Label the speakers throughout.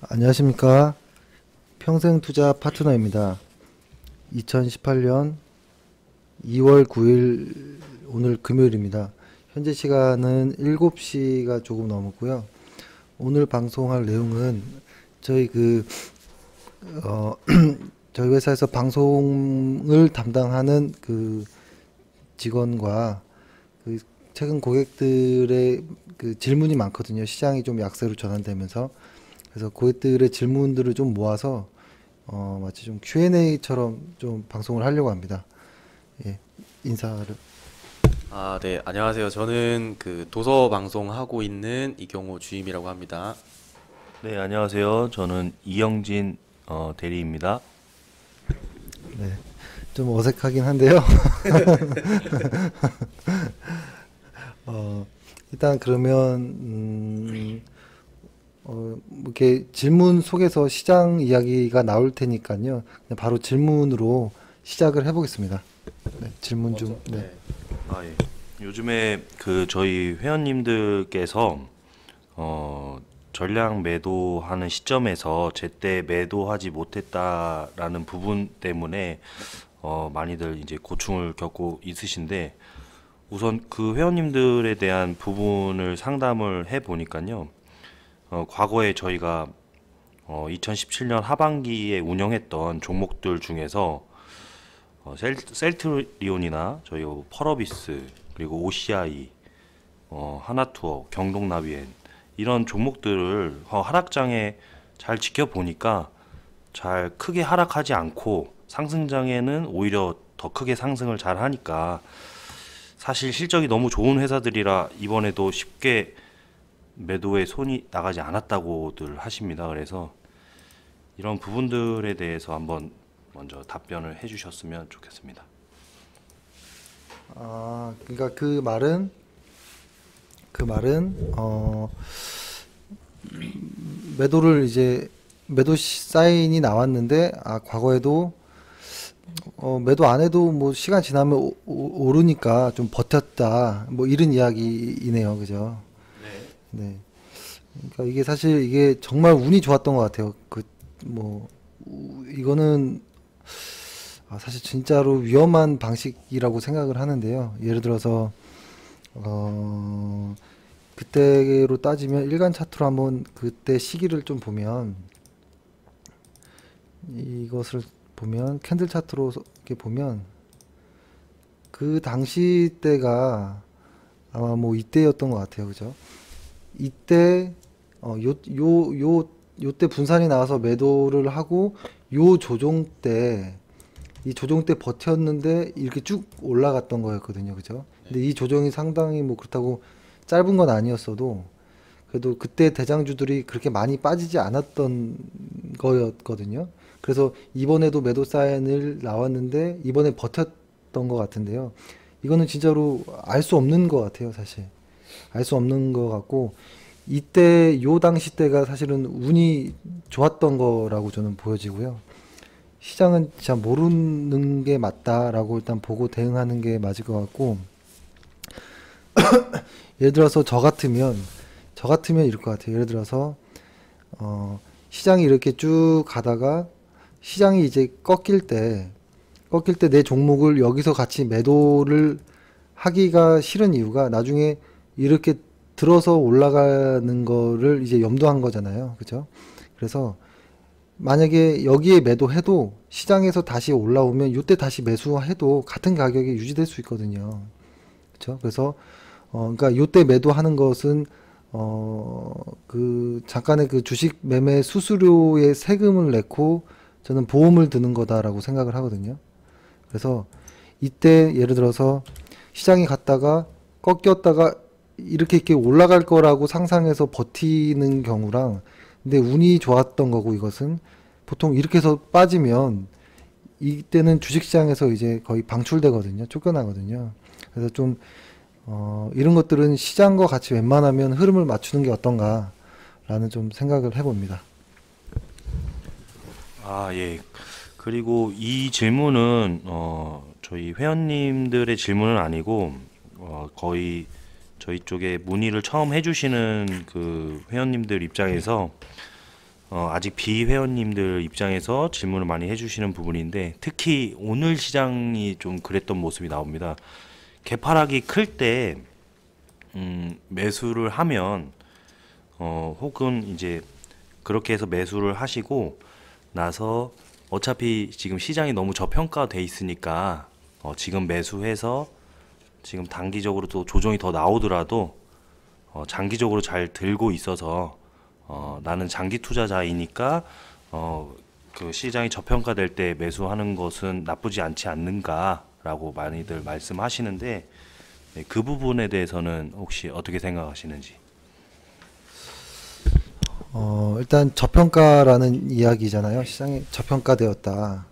Speaker 1: 안녕하십니까. 평생투자 파트너입니다. 2018년 2월 9일 오늘 금요일입니다. 현재 시간은 7시가 조금 넘었고요. 오늘 방송할 내용은 저희 저희 회사에서 방송을 담당하는 직원과 최근 고객들의 질문이 많거든요. 시장이 좀 약세로 전환되면서. 그래서 고객들의 질문들을 좀 모아서 마치 좀 Q&A처럼 좀 방송을 하려고 합니다. 예, 인사를.
Speaker 2: 네, 안녕하세요. 저는 도서 방송하고 있는 이경호 주임이라고 합니다.
Speaker 3: 네, 안녕하세요. 저는 이영진 대리입니다.
Speaker 1: 네, 좀 어색하긴 한데요. 일단 그러면 이렇게 질문 속에서 시장 이야기가 나올 테니까요. 그냥 바로 질문으로 시작을 해보겠습니다. 네, 질문 좀. 네.
Speaker 3: 예. 요즘에 저희 회원님들께서 전량 매도하는 시점에서 제때 매도하지 못했다라는 부분 때문에 많이들 이제 고충을 겪고 있으신데, 우선 그 회원님들에 대한 부분을 상담을 해 보니까요. 과거에 저희가 2017년 하반기에 운영했던 종목들 중에서 셀트리온이나 저희 펄어비스, 그리고 OCI, 하나투어, 경동나비엔 이런 종목들을 하락장에 잘 지켜보니까 잘 크게 하락하지 않고 상승장에는 오히려 더 크게 상승을 잘 하니까, 사실 실적이 너무 좋은 회사들이라 이번에도 쉽게 매도에 손이 나가지 않았다고들 하십니다. 그래서 이런 부분들에 대해서 한번 먼저 답변을 해주셨으면 좋겠습니다.
Speaker 1: 그러니까 그 말은 매도를 이제 매도 사인이 나왔는데 과거에도 매도 안 해도 뭐 시간 지나면 오르니까 좀 버텼다, 뭐 이런 이야기이네요, 그죠? 네. 그러니까 이게 사실 이게 정말 운이 좋았던 것 같아요. 이거는 사실 진짜로 위험한 방식이라고 생각을 하는데요. 예를 들어서 그때로 따지면 일간 차트로 한번 그때 시기를 좀 보면, 이것을 보면 캔들 차트로 이렇게 보면 그 당시 때가 아마 뭐 이때였던 것 같아요, 그죠? 이때 요때 분산이 나와서 매도를 하고 요 조정 때, 이 조정 때 버텼는데 이렇게 쭉 올라갔던 거였거든요, 그죠? 근데 이 조정이 상당히 뭐 그렇다고 짧은 건 아니었어도 그래도 그때 대장주들이 그렇게 많이 빠지지 않았던 거였거든요. 그래서 이번에도 매도 사인을 나왔는데 이번에 버텼던 것 같은데요. 이거는 진짜로 알 수 없는 것 같아요, 사실. 알 수 없는 것 같고, 이때 요 당시 때가 사실은 운이 좋았던 거라고 저는 보여지고요. 시장은 진짜 모르는 게 맞다라고 일단 보고 대응하는 게 맞을 것 같고, 예를 들어서 저 같으면 이럴 것 같아요. 예를 들어서 시장이 이렇게 쭉 가다가 시장이 이제 꺾일 때 내 종목을 여기서 같이 매도를 하기가 싫은 이유가, 나중에 이렇게 들어서 올라가는 거를 이제 염두한 거잖아요, 그죠? 그래서 만약에 여기에 매도해도 시장에서 다시 올라오면 이때 다시 매수해도 같은 가격이 유지될 수 있거든요, 그렇죠? 그래서 그러니까 이때 매도하는 것은 잠깐의 주식 매매 수수료의 세금을 내고 저는 보험을 드는 거다라고 생각을 하거든요. 그래서 이때 예를 들어서 시장이 갔다가 꺾였다가 이렇게 올라갈 거라고 상상해서 버티는 경우랑, 근데 운이 좋았던 거고, 이것은 보통 이렇게 해서 빠지면 이때는 주식시장에서 이제 거의 방출되거든요, 쫓겨나거든요. 그래서 좀 이런 것들은 시장과 같이 웬만하면 흐름을 맞추는 게 어떤가라는 좀 생각을 해봅니다.
Speaker 3: 예. 그리고 이 질문은 저희 회원님들의 질문은 아니고 거의 저희 쪽에 문의를 처음 해주시는 그 회원님들 입장에서 아직 비회원님들 입장에서 질문을 많이 해주시는 부분인데 특히 오늘 시장이 좀 그랬던 모습이 나옵니다. 개파락이 클 때 매수를 하면 혹은 이제 그렇게 해서 매수를 하시고 나서 어차피 지금 시장이 너무 저평가돼 있으니까 지금 매수해서 지금 단기적으로 또 조정이 더 나오더라도 장기적으로 잘 들고 있어서 나는 장기 투자자이니까 그 시장이 저평가될 때 매수하는 것은 나쁘지 않지 않는가라고 많이들 말씀하시는데 네, 그 부분에 대해서는 혹시 어떻게 생각하시는지?
Speaker 1: 일단 저평가라는 이야기잖아요. 시장이 저평가되었다.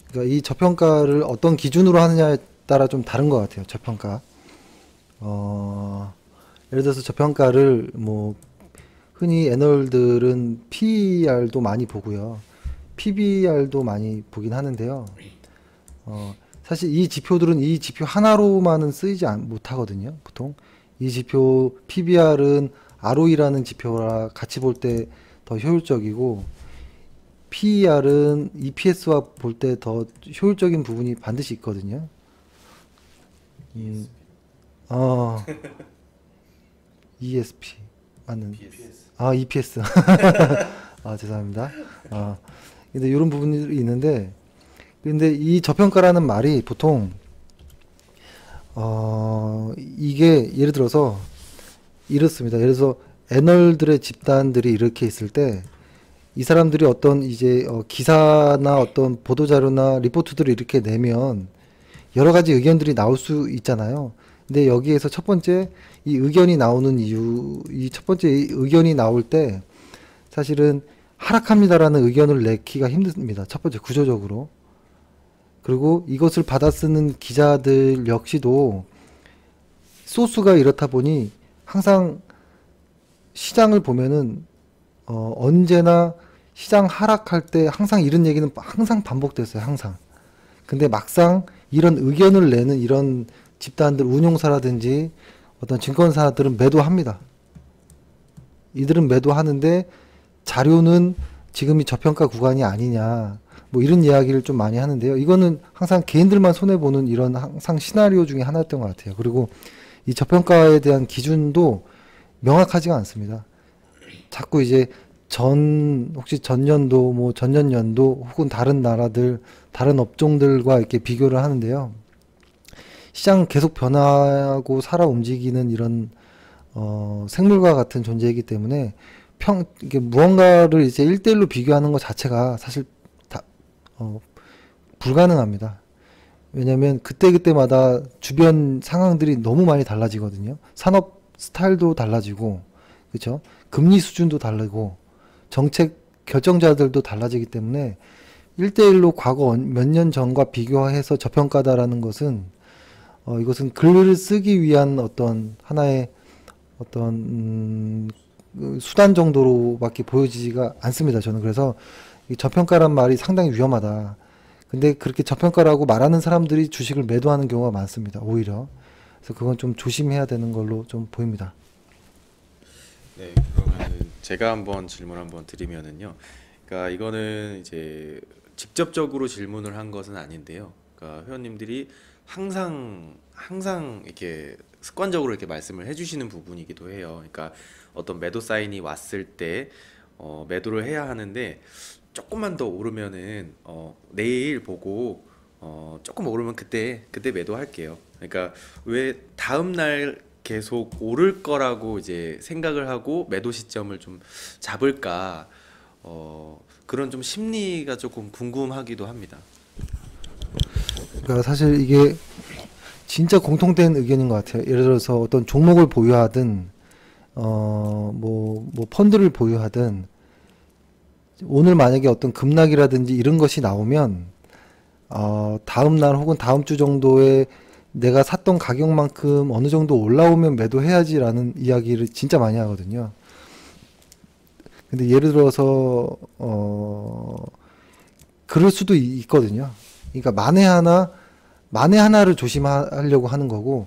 Speaker 1: 그러니까 이 저평가를 어떤 기준으로 하느냐에 따라 좀 다른 것 같아요. 저평가. 예를 들어서 저평가를 뭐 흔히 애널들은 PER도 많이 보고요. PBR도 많이 보긴 하는데요. 사실 이 지표들은 이 지표 하나로만은 쓰이지 못하거든요. 보통 이 지표 PBR은 ROE라는 지표라 같이 볼 때 더 효율적이고 PER은 EPS와 볼 때 더 효율적인 부분이 반드시 있거든요. ESP 맞는 EPS 죄송합니다. 근데 이런 부분이 있는데 근데 이 저평가라는 말이 보통 이게 예를 들어서 이렇습니다. 예를 들어서 애널들의 집단들이 이렇게 있을 때 이 사람들이 어떤 이제 기사나 어떤 보도자료나 리포트들을 이렇게 내면 여러 가지 의견들이 나올 수 있잖아요. 근데 여기에서 첫 번째 이 의견이 나오는 이유, 이 첫 번째 의견이 나올 때 사실은 하락합니다라는 의견을 내기가 힘듭니다. 첫 번째 구조적으로. 그리고 이것을 받아 쓰는 기자들 역시도 소스가 이렇다 보니 항상 시장을 보면은 언제나 시장 하락할 때 항상 이런 얘기는 항상 반복됐어요. 항상. 근데 막상 이런 의견을 내는 이런 집단들, 운용사라든지 어떤 증권사들은 매도합니다. 이들은 매도하는데 자료는 지금이 저평가 구간이 아니냐 뭐 이런 이야기를 좀 많이 하는데요. 이거는 항상 개인들만 손해보는 이런 항상 시나리오 중에 하나였던 것 같아요. 그리고 이 저평가에 대한 기준도 명확하지가 않습니다. 자꾸 이제 혹시 전년도 뭐 전년연도 혹은 다른 나라들 다른 업종들과 이렇게 비교를 하는데요. 시장은 계속 변하고 살아 움직이는 이런 생물과 같은 존재이기 때문에 이게 무언가를 이제 1대1로 비교하는 것 자체가 사실 불가능합니다. 왜냐면 그때그때마다 주변 상황들이 너무 많이 달라지거든요. 산업 스타일도 달라지고, 그렇죠? 금리 수준도 다르고, 정책 결정자들도 달라지기 때문에 1대1로 과거 몇 년 전과 비교해서 저평가다라는 것은 이것은 글을 쓰기 위한 어떤 하나의 어떤 수단 정도로밖에 보여지지가 않습니다. 저는 그래서 이 저평가란 말이 상당히 위험하다. 근데 그렇게 저평가라고 말하는 사람들이 주식을 매도하는 경우가 많습니다. 오히려. 그래서 그건 좀 조심해야 되는 걸로 좀 보입니다.
Speaker 2: 네, 그러면은 제가 한번 질문 한번 드리면은요. 그러니까 이거는 이제 직접적으로 질문을 한 것은 아닌데요. 그러니까 회원님들이 항상 이렇게 습관적으로 이렇게 말씀을 해주시는 부분이기도 해요. 그러니까 어떤 매도 사인이 왔을 때 매도를 해야 하는데 조금만 더 오르면은 내일 보고 조금 오르면 그때 매도할게요. 그러니까 왜 다음 날 계속 오를 거라고 이제 생각을 하고 매도 시점을 좀 잡을까 그런 좀 심리가 조금 궁금하기도 합니다.
Speaker 1: 그러니까 사실 이게 진짜 공통된 의견인 것 같아요. 예를 들어서 어떤 종목을 보유하든 뭐 펀드를 보유하든 오늘 만약에 어떤 급락이라든지 이런 것이 나오면 다음 날 혹은 다음 주 정도에 내가 샀던 가격만큼 어느 정도 올라오면 매도해야지라는 이야기를 진짜 많이 하거든요. 근데 예를 들어서 그럴 수도 있거든요. 그러니까 만에 하나를 조심하려고 하는 거고,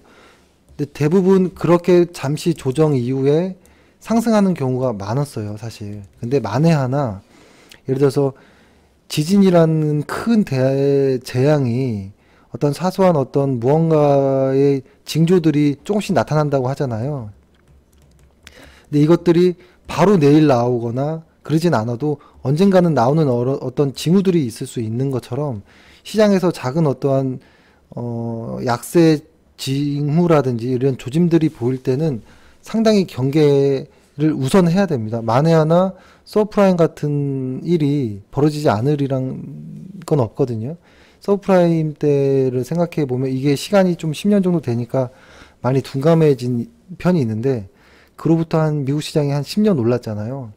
Speaker 1: 근데 대부분 그렇게 잠시 조정 이후에 상승하는 경우가 많았어요, 사실. 근데 만에 하나, 예를 들어서 지진이라는 큰 재앙이 어떤 사소한 어떤 무언가의 징조들이 조금씩 나타난다고 하잖아요. 근데 이것들이 바로 내일 나오거나 그러진 않아도 언젠가는 나오는 어떤 징후들이 있을 수 있는 것처럼 시장에서 작은 어떠한 약세 징후라든지 이런 조짐들이 보일 때는 상당히 경계를 우선해야 됩니다. 만에 하나 서프라임 같은 일이 벌어지지 않으리란 건 없거든요. 서프라임 때를 생각해 보면 이게 시간이 좀 10년 정도 되니까 많이 둔감해진 편이 있는데, 그로부터 한 미국 시장이 한 10년 올랐잖아요.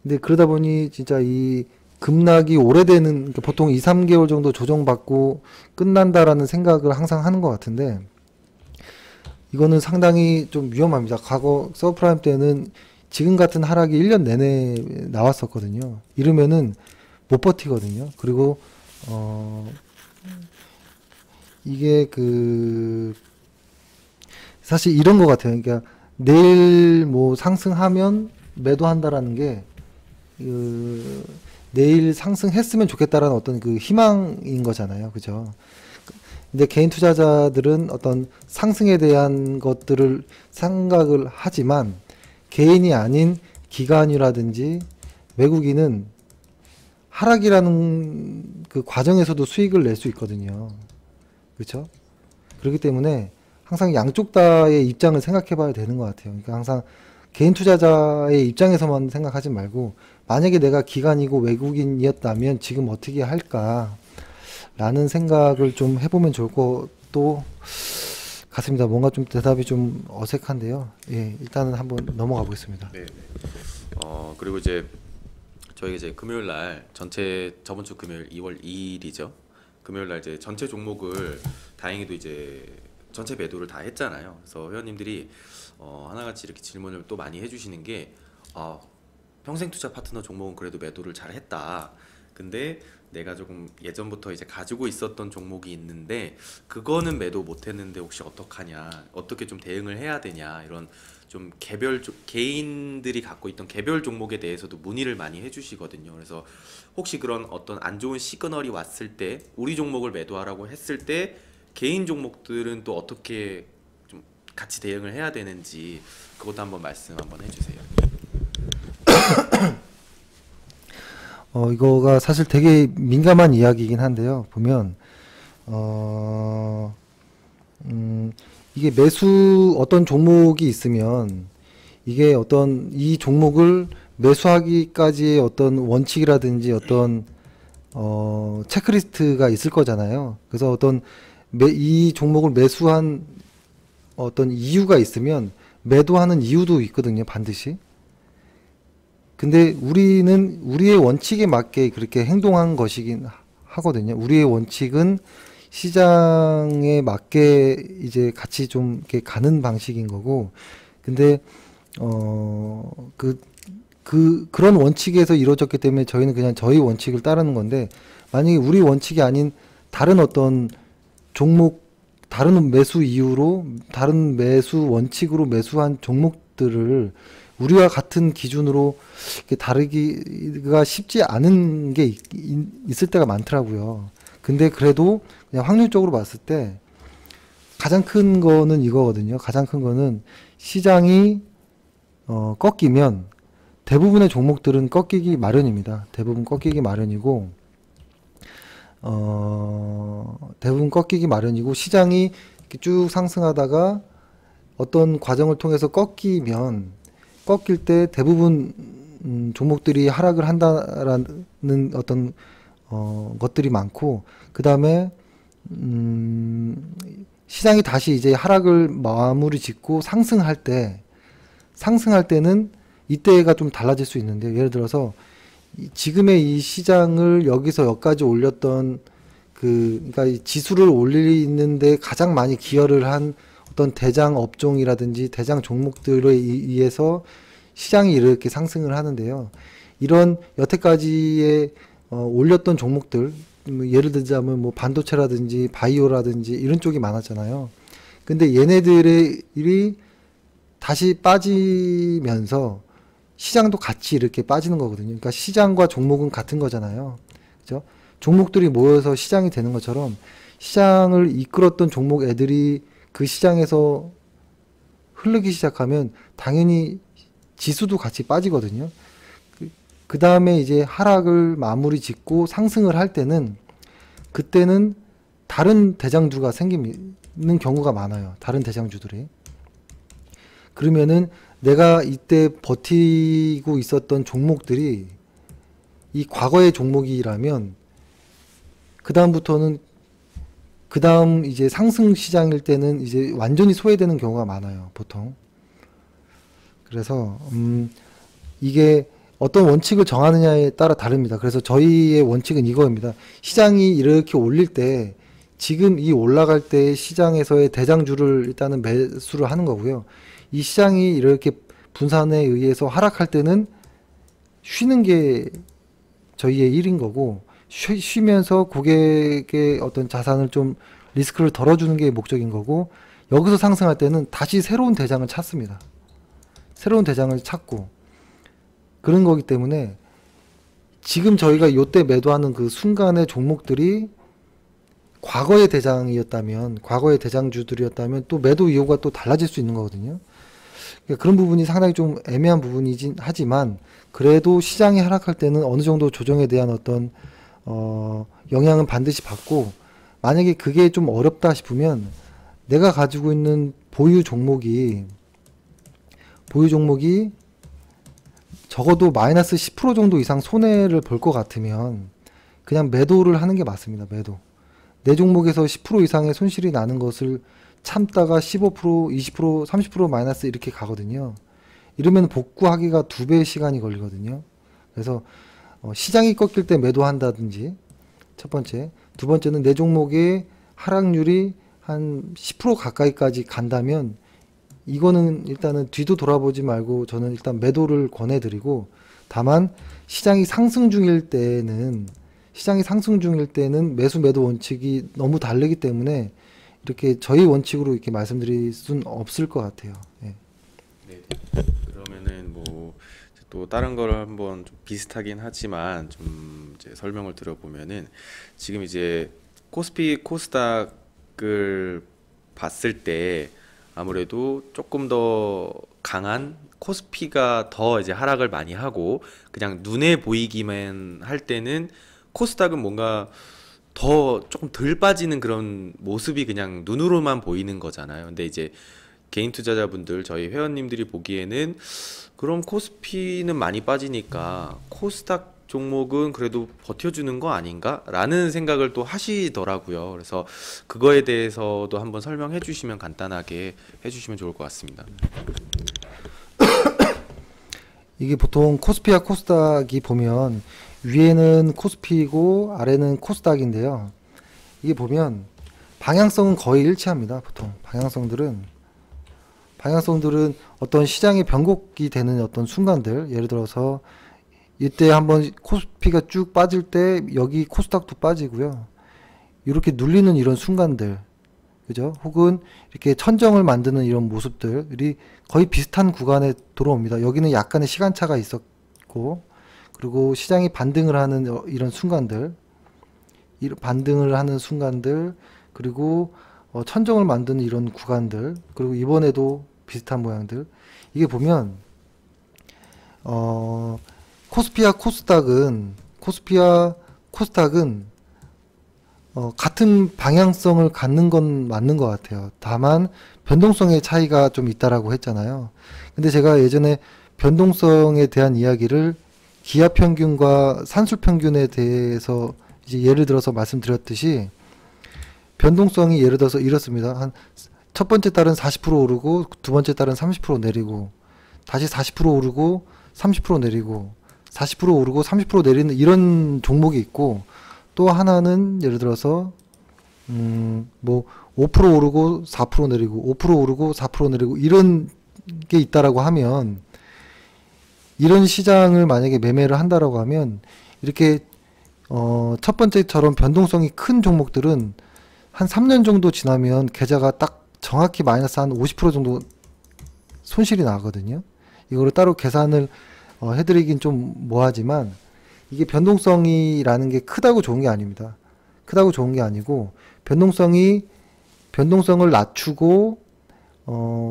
Speaker 1: 근데 그러다 보니 진짜 이 급락이 오래되는, 그러니까 보통 2, 3개월 정도 조정받고 끝난다라는 생각을 항상 하는 것 같은데, 이거는 상당히 좀 위험합니다. 과거 서프라임 때는 지금 같은 하락이 1년 내내 나왔었거든요. 이러면은 못 버티거든요. 그리고 이게 사실 이런 것 같아요. 그러니까 내일 뭐 상승하면 매도한다라는 게 내일 상승했으면 좋겠다라는 어떤 그 희망인 거잖아요. 그죠? 근데 개인 투자자들은 어떤 상승에 대한 것들을 생각을 하지만 개인이 아닌 기관이라든지 외국인은 하락이라는 그 과정에서도 수익을 낼 수 있거든요. 그렇죠? 그렇기 때문에 항상 양쪽 다의 입장을 생각해 봐야 되는 것 같아요. 그러니까 항상 개인 투자자의 입장에서만 생각하지 말고, 만약에 내가 기관이고 외국인이었다면 지금 어떻게 할까 라는 생각을 좀 해보면 좋을 것도 같습니다. 뭔가 좀 대답이 좀 어색한데요. 예, 일단은 한번 넘어가 보겠습니다.
Speaker 2: 네. 그리고 이제 저희 이제 금요일 날 저번 주 금요일 2월 2일이죠. 금요일 날 이제 전체 종목을 다행히도 이제 전체 매도를 다 했잖아요. 그래서 회원님들이 하나같이 이렇게 질문을 또 많이 해주시는 게, 평생투자 파트너 종목은 그래도 매도를 잘 했다. 근데 내가 조금 예전부터 이제 가지고 있었던 종목이 있는데 그거는 매도 못했는데 혹시 어떡하냐, 어떻게 좀 대응을 해야 되냐, 이런 좀 개인들이 갖고 있던 개별 종목에 대해서도 문의를 많이 해주시거든요. 그래서 혹시 그런 어떤 안 좋은 시그널이 왔을 때 우리 종목을 매도하라고 했을 때 개인 종목들은 또 어떻게 좀 같이 대응을 해야 되는지 그것도 한번 말씀 한번 해주세요.
Speaker 1: 이거가 사실 되게 민감한 이야기이긴 한데요. 보면 이게 어떤 종목이 있으면 이게 어떤 이 종목을 매수하기까지의 어떤 원칙이라든지 어떤 체크리스트가 있을 거잖아요. 그래서 이 종목을 매수한 어떤 이유가 있으면 매도하는 이유도 있거든요, 반드시. 근데 우리는 우리의 원칙에 맞게 그렇게 행동한 것이긴 하거든요. 우리의 원칙은 시장에 맞게 이제 같이 좀 이렇게 가는 방식인 거고, 근데 그런 원칙에서 이루어졌기 때문에 저희는 그냥 저희 원칙을 따르는 건데, 만약에 우리 원칙이 아닌 다른 어떤 종목, 다른 매수 이유로, 다른 매수 원칙으로 매수한 종목들을 우리와 같은 기준으로 이렇게 다르기가 쉽지 않은 게 있을 때가 많더라고요. 근데 그래도 그냥 확률적으로 봤을 때 가장 큰 거는 이거거든요. 가장 큰 거는 시장이 꺾이면 대부분의 종목들은 꺾이기 마련입니다. 대부분 꺾이기 마련이고, 시장이 이렇게 쭉 상승하다가 어떤 과정을 통해서 꺾일 때 대부분 종목들이 하락을 한다라는 어떤 것들이 많고, 그 다음에 시장이 다시 이제 하락을 마무리 짓고 상승할 때는 이때가 좀 달라질 수 있는데, 예를 들어서 지금의 이 시장을 여기서 여기까지 올렸던 그러니까 이 지수를 올리는데 가장 많이 기여를 한 어떤 대장 업종이라든지 대장 종목들에 의해서 시장이 이렇게 상승을 하는데요. 이런 여태까지의 올렸던 종목들, 예를 들자면 뭐 반도체라든지 바이오라든지 이런 쪽이 많았잖아요. 근데 얘네들이 다시 빠지면서 시장도 같이 이렇게 빠지는 거거든요. 그러니까 시장과 종목은 같은 거잖아요. 그죠? 종목들이 모여서 시장이 되는 것처럼 시장을 이끌었던 종목 애들이 그 시장에서 흐르기 시작하면 당연히 지수도 같이 빠지거든요. 그 다음에 이제 하락을 마무리 짓고 상승을 할 때는 그때는 다른 대장주가 생기는 경우가 많아요. 다른 대장주들이. 그러면은 내가 이때 버티고 있었던 종목들이 이 과거의 종목이라면 그 다음부터는 그 다음 이제 상승 시장일 때는 이제 완전히 소외되는 경우가 많아요. 보통. 그래서 이게 어떤 원칙을 정하느냐에 따라 다릅니다. 그래서 저희의 원칙은 이거입니다. 시장이 이렇게 올릴 때 지금 이 올라갈 때 시장에서의 대장주를 일단은 매수를 하는 거고요. 이 시장이 이렇게 분산에 의해서 하락할 때는 쉬는 게 저희의 일인 거고, 쉬면서 고객의 어떤 자산을 좀 리스크를 덜어주는 게 목적인 거고, 여기서 상승할 때는 다시 새로운 대장을 찾습니다. 새로운 대장을 찾고 그런 거기 때문에 지금 저희가 요때 매도하는 그 순간의 종목들이 과거의 대장이었다면, 과거의 대장주들이었다면 또 매도 이유가 또 달라질 수 있는 거거든요. 그러니까 그런 부분이 상당히 좀 애매한 부분이긴 하지만 그래도 시장이 하락할 때는 어느 정도 조정에 대한 어떤 영향은 반드시 받고, 만약에 그게 좀 어렵다 싶으면 내가 가지고 있는 보유 종목이 적어도 마이너스 10% 정도 이상 손해를 볼 것 같으면 그냥 매도를 하는 게 맞습니다. 매도. 내 종목에서 10% 이상의 손실이 나는 것을 참다가 15%, 20%, 30% 마이너스 이렇게 가거든요. 이러면 복구하기가 2배의 시간이 걸리거든요. 그래서 시장이 꺾일 때 매도한다든지, 첫 번째. 두 번째는 내 종목의 하락률이 한 10% 가까이까지 간다면 이거는 일단은 뒤도 돌아보지 말고 저는 일단 매도를 권해드리고, 다만 시장이 상승 중일 때는 매수 매도 원칙이 너무 다르기 때문에 이렇게 저희 원칙으로 이렇게 말씀드릴 수는 없을 것 같아요. 예.
Speaker 2: 네. 그러면은 뭐 또 다른 거를 한번 좀 비슷하긴 하지만 좀 이제 설명을 드려보면은, 지금 이제 코스피 코스닥을 봤을 때 아무래도 조금 더 강한 코스피가 더 이제 하락을 많이 하고, 그냥 눈에 보이기만 할 때는 코스닥은 뭔가 더 조금 덜 빠지는 그런 모습이 그냥 눈으로만 보이는 거잖아요. 근데 이제 개인 투자자분들, 저희 회원님들이 보기에는 그럼 코스피는 많이 빠지니까 코스닥 종목은 그래도 버텨주는 거 아닌가? 라는 생각을 또 하시더라고요. 그래서 그거에 대해서도 한번 설명해 주시면, 간단하게 해 주시면 좋을 것 같습니다.
Speaker 1: 이게 보통 코스피와 코스닥이 보면 위에는 코스피고 아래는 코스닥인데요. 이게 보면 방향성은 거의 일치합니다. 보통 방향성들은 어떤 시장의 변곡이 되는 어떤 순간들, 예를 들어서 이때 한번 코스피가 쭉 빠질 때 여기 코스닥도 빠지고요. 이렇게 눌리는 이런 순간들, 그죠? 혹은 이렇게 천정을 만드는 이런 모습들이 거의 비슷한 구간에 들어옵니다. 여기는 약간의 시간차가 있었고, 그리고 시장이 반등을 하는 이런 순간들, 그리고 천정을 만드는 이런 구간들, 그리고 이번에도 비슷한 모양들. 이게 보면 코스피와 코스닥은 같은 방향성을 갖는 건 맞는 것 같아요. 다만 변동성의 차이가 좀 있다라고 했잖아요. 근데 제가 예전에 변동성에 대한 이야기를 기하평균과 산술평균에 대해서 이제 예를 들어서 말씀드렸듯이, 변동성이 예를 들어서 이렇습니다. 한 첫 번째 달은 40% 오르고 두 번째 달은 30% 내리고, 다시 40% 오르고 30% 내리고, 40% 오르고 30% 내리는 이런 종목이 있고, 또 하나는 예를 들어서 뭐 5% 오르고 4% 내리고 5% 오르고 4% 내리고 이런 게 있다라고 하면, 이런 시장을 만약에 매매를 한다라고 하면 이렇게 첫 번째처럼 변동성이 큰 종목들은 한 3년 정도 지나면 계좌가 딱 정확히 마이너스 한 50% 정도 손실이 나거든요. 이거를 따로 계산을 해드리긴 좀 뭐하지만 이게 변동성이라는 게 크다고 좋은 게 아닙니다. 크다고 좋은 게 아니고 변동성을 낮추고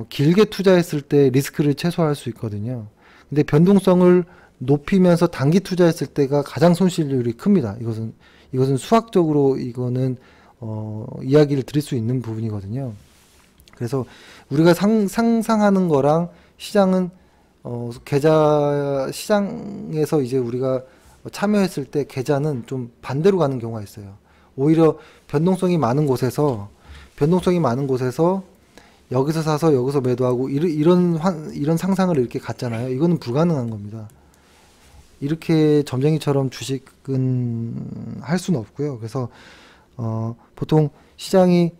Speaker 1: 길게 투자했을 때 리스크를 최소화할 수 있거든요. 근데 변동성을 높이면서 단기 투자했을 때가 가장 손실률이 큽니다. 이것은 수학적으로 이거는 이야기를 드릴 수 있는 부분이거든요. 그래서 우리가 상상하는 거랑 시장은 계좌 시장에서 이제 우리가 참여했을 때 계좌는 좀 반대로 가는 경우가 있어요. 오히려 변동성이 많은 곳에서 여기서 사서 여기서 매도하고 이런 상상을 이렇게 갔잖아요. 이거는 불가능한 겁니다. 이렇게 점쟁이처럼 주식은 할 수는 없고요. 그래서 보통 시장이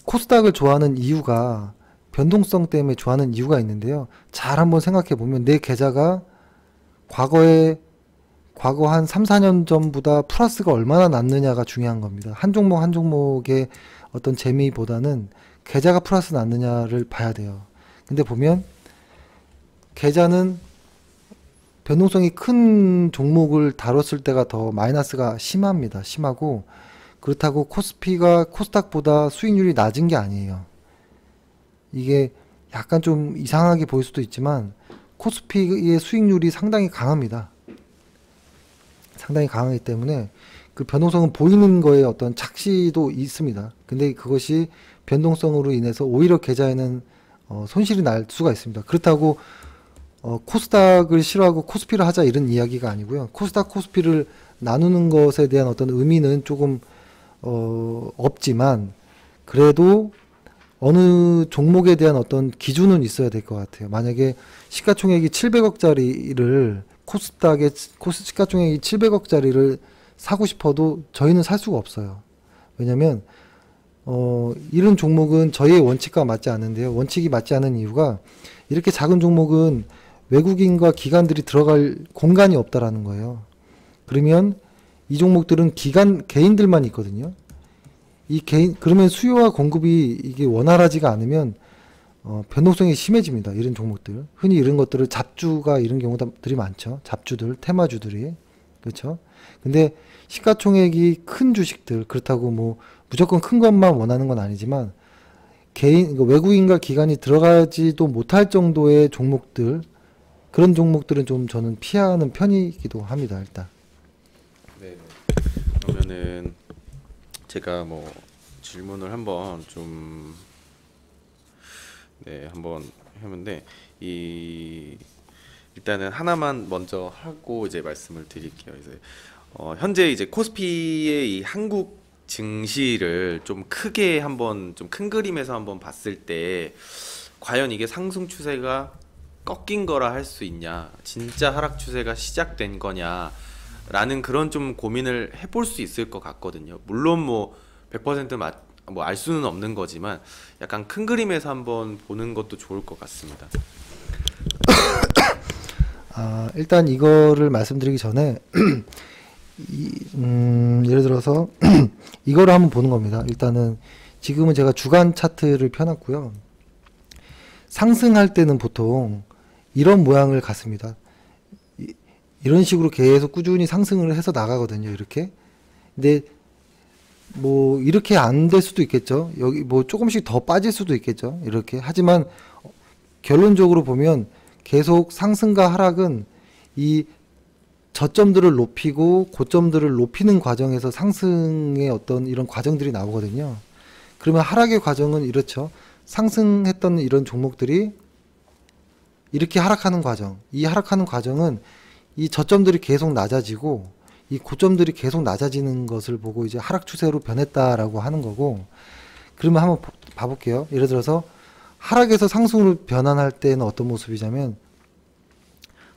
Speaker 1: 코스닥을 좋아하는 이유가 변동성 때문에 좋아하는 이유가 있는데요. 잘 한번 생각해 보면 내 계좌가 과거 한 3, 4년 전보다 플러스가 얼마나 났느냐가 중요한 겁니다. 한 종목 한 종목의 어떤 재미보다는 계좌가 플러스 났느냐를 봐야 돼요. 근데 보면 계좌는 변동성이 큰 종목을 다뤘을 때가 더 마이너스가 심합니다. 심하고 그렇다고 코스피가 코스닥보다 수익률이 낮은 게 아니에요. 이게 약간 좀 이상하게 보일 수도 있지만 코스피의 수익률이 상당히 강합니다. 상당히 강하기 때문에 그 변동성은 보이는 거에 어떤 착시도 있습니다. 근데 그것이 변동성으로 인해서 오히려 계좌에는 손실이 날 수가 있습니다. 그렇다고 코스닥을 싫어하고 코스피를 하자 이런 이야기가 아니고요. 코스닥 코스피를 나누는 것에 대한 어떤 의미는 조금 없지만 그래도 어느 종목에 대한 어떤 기준은 있어야 될 것 같아요. 만약에 시가총액이 700억짜리를 코스닥의 시가총액이 700억짜리를 사고 싶어도 저희는 살 수가 없어요. 왜냐면 이런 종목은 저희의 원칙과 맞지 않는데요. 원칙이 맞지 않은 이유가 이렇게 작은 종목은 외국인과 기관들이 들어갈 공간이 없다라는 거예요. 그러면 이 종목들은 개인들만 있거든요. 그러면 수요와 공급이 이게 원활하지가 않으면 변동성이 심해집니다. 이런 종목들. 흔히 이런 것들을 잡주가 이런 경우들이 많죠. 잡주들, 테마주들이. 그렇죠? 근데 시가총액이 큰 주식들, 그렇다고 뭐 무조건 큰 것만 원하는 건 아니지만 외국인과 기관이 들어가지도 못할 정도의 종목들, 그런 종목들은 좀 저는 피하는 편이기도 합니다. 일단.
Speaker 2: 네. 그러면은 제가 뭐 질문을 한번 좀 한번 해보는데 일단은 하나만 먼저 하고 이제 말씀을 드릴게요. 이제 현재 이제 코스피의 이 한국 증시를 좀 크게 한번 좀 큰 그림에서 한번 봤을 때 과연 이게 상승 추세가 꺾인 거라 할 수 있냐, 진짜 하락 추세가 시작된 거냐라는 그런 좀 고민을 해볼 수 있을 것 같거든요. 물론 뭐 100% 뭐 알 수는 없는 거지만 약간 큰 그림에서 한번 보는 것도 좋을 것 같습니다.
Speaker 1: 일단 이거를 말씀드리기 전에 예를 들어서 이거를 한번 보는 겁니다. 일단은 지금은 제가 주간 차트를 펴놨고요. 상승할 때는 보통 이런 모양을 갖습니다. 이런 식으로 계속 꾸준히 상승을 해서 나가거든요. 이렇게. 근데 뭐 이렇게 안 될 수도 있겠죠. 여기 뭐 조금씩 더 빠질 수도 있겠죠. 이렇게. 하지만 결론적으로 보면 계속 상승과 하락은 이 저점들을 높이고 고점들을 높이는 과정에서 상승의 어떤 이런 과정들이 나오거든요. 그러면 하락의 과정은 이렇죠. 상승했던 이런 종목들이 이렇게 하락하는 과정. 이 하락하는 과정은 이 저점들이 계속 낮아지고 이 고점들이 계속 낮아지는 것을 보고 이제 하락 추세로 변했다라고 하는 거고, 그러면 한번 봐볼게요. 예를 들어서 하락에서 상승으로 변환할 때는 어떤 모습이냐면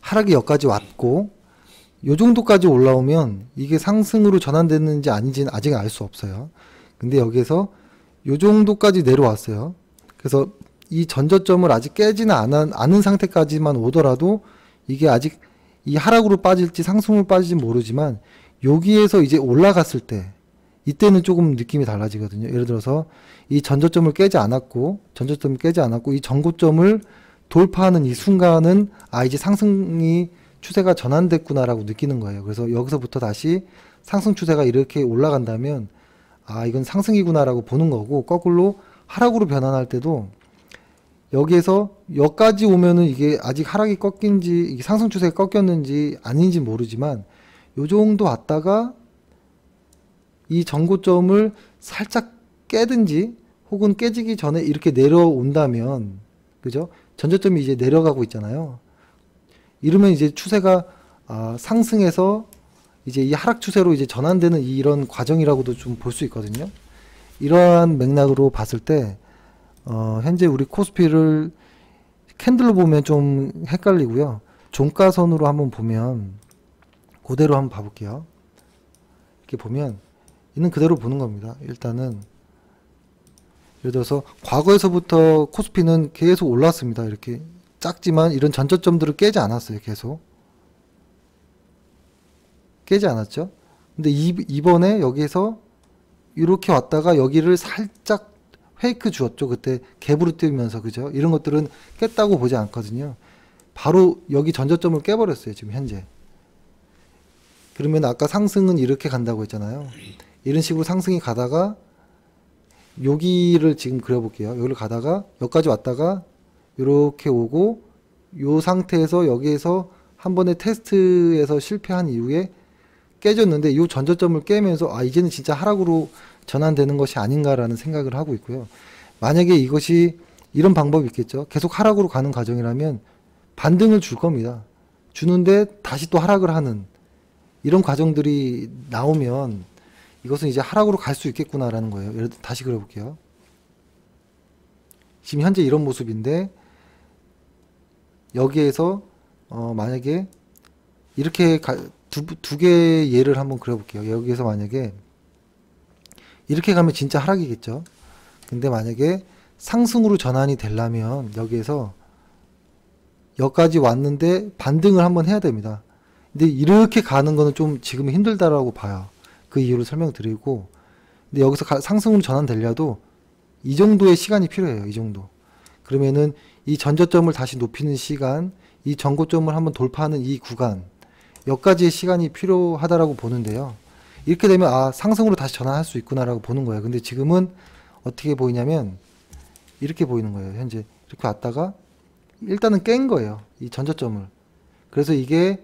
Speaker 1: 하락이 여기까지 왔고 요 정도까지 올라오면 이게 상승으로 전환됐는지 아닌지는 아직 알 수 없어요. 근데 여기에서 요 정도까지 내려왔어요. 그래서 이 전저점을 아직 깨지는 않은 상태까지만 오더라도 이게 아직 이 하락으로 빠질지 상승으로 빠질지 모르지만 여기에서 이제 올라갔을 때 이때는 조금 느낌이 달라지거든요. 예를 들어서 이 전저점을 깨지 않았고 이 전고점을 돌파하는 이 순간은 아 이제 상승이 추세가 전환됐구나라고 느끼는 거예요. 그래서 여기서부터 다시 상승 추세가 이렇게 올라간다면 아 이건 상승이구나라고 보는 거고, 거꾸로 하락으로 변환할 때도 여기에서 여기까지 오면은 이게 아직 하락이 꺾인지 이게 상승 추세가 꺾였는지 아닌지 모르지만 요 정도 왔다가 이 전고점을 살짝 깨든지 혹은 깨지기 전에 이렇게 내려온다면, 그죠? 전저점이 이제 내려가고 있잖아요. 이러면 이제 추세가 상승해서 이제 이 하락 추세로 이제 전환되는 이런 과정이라고도 좀 볼 수 있거든요. 이러한 맥락으로 봤을 때 현재 우리 코스피를 캔들로 보면 좀 헷갈리고요. 종가선으로 한번 보면 그대로 한번 봐볼게요. 이렇게 보면 있는 그대로 보는 겁니다. 일단은 예를 들어서 과거에서부터 코스피는 계속 올랐습니다. 이렇게 작지만 이런 전저점들을 깨지 않았어요. 계속 깨지 않았죠. 근데 이번에 여기에서 이렇게 왔다가 여기를 살짝 페이크 주었죠. 그때 갭으로 뜨면서, 그죠? 이런 것들은 깼다고 보지 않거든요. 바로 여기 전저점을 깨버렸어요. 지금 현재. 그러면 아까 상승은 이렇게 간다고 했잖아요. 이런 식으로 상승이 가다가 여기를 지금 그려볼게요. 여기를 가다가 여기까지 왔다가 이렇게 오고 요 상태에서 여기에서 한 번의 테스트에서 실패한 이후에 깨졌는데 이 전저점을 깨면서 아 이제는 진짜 하락으로 전환되는 것이 아닌가라는 생각을 하고 있고요. 만약에 이것이 이런 방법이 있겠죠. 계속 하락으로 가는 과정이라면 반등을 줄 겁니다. 주는데 다시 또 하락을 하는 이런 과정들이 나오면 이것은 이제 하락으로 갈 수 있겠구나라는 거예요. 예를 들어 다시 그려볼게요. 지금 현재 이런 모습인데 여기에서 만약에 이렇게 두 개의 예를 한번 그려볼게요. 여기에서 만약에 이렇게 가면 진짜 하락이겠죠. 근데 만약에 상승으로 전환이 되려면 여기에서 여기까지 왔는데 반등을 한번 해야 됩니다. 근데 이렇게 가는 거는 좀 지금 힘들다라고 봐요. 그 이유를 설명드리고, 근데 여기서 상승으로 전환되려도 이 정도의 시간이 필요해요. 이 정도. 그러면은 이 전저점을 다시 높이는 시간, 이 전고점을 한번 돌파하는 이 구간, 여기까지의 시간이 필요하다라고 보는데요. 이렇게 되면 아 상승으로 다시 전환할 수 있구나라고 보는 거예요. 근데 지금은 어떻게 보이냐면 이렇게 보이는 거예요. 현재 이렇게 왔다가 일단은 깬 거예요. 이 전저점을. 그래서 이게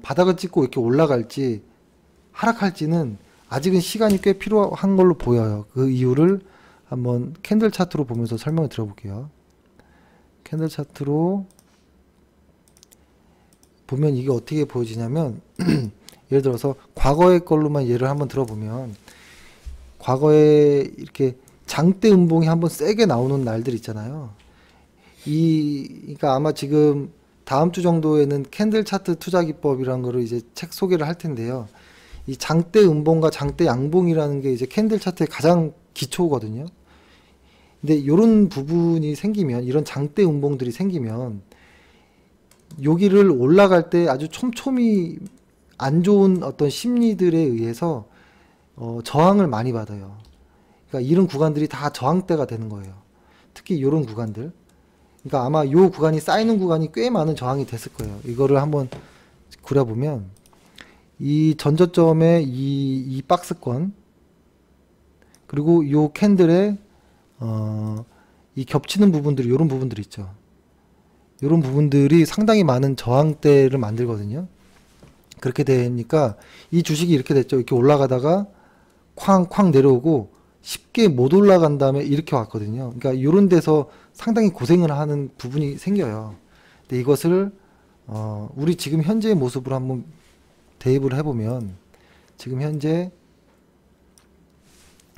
Speaker 1: 바닥을 찍고 이렇게 올라갈지 하락할지는 아직은 시간이 꽤 필요한 걸로 보여요. 그 이유를 한번 캔들 차트로 보면서 설명을 드려볼게요. 캔들 차트로 보면 이게 어떻게 보여지냐면 예를 들어서 과거의 걸로만 예를 한번 들어보면 과거에 이렇게 장대 음봉이 한번 세게 나오는 날들 있잖아요. 그러니까 아마 지금 다음 주 정도에는 캔들 차트 투자 기법이라는 거를 이제 책 소개를 할 텐데요. 이 장대 음봉과 장대 양봉이라는 게 이제 캔들 차트의 가장 기초거든요. 근데 이런 부분이 생기면, 이런 장대 음봉들이 생기면 여기를 올라갈 때 아주 촘촘히 안 좋은 어떤 심리들에 의해서 저항을 많이 받아요. 그러니까 이런 구간들이 다 저항대가 되는 거예요. 특히 이런 구간들. 그러니까 아마 이 구간이 쌓이는 구간이 꽤 많은 저항이 됐을 거예요. 이거를 한번 그려보면 이 전저점의 이 박스권, 그리고 이 캔들의 이 겹치는 부분들이, 이런 부분들이 있죠. 이런 부분들이 상당히 많은 저항대를 만들거든요. 그렇게 되니까 이 주식이 이렇게 됐죠. 이렇게 올라가다가 쾅쾅 내려오고 쉽게 못 올라간 다음에 이렇게 왔거든요. 그러니까 이런 데서 상당히 고생을 하는 부분이 생겨요. 근데 이것을 우리 지금 현재의 모습으로 한번 대입을 해보면 지금 현재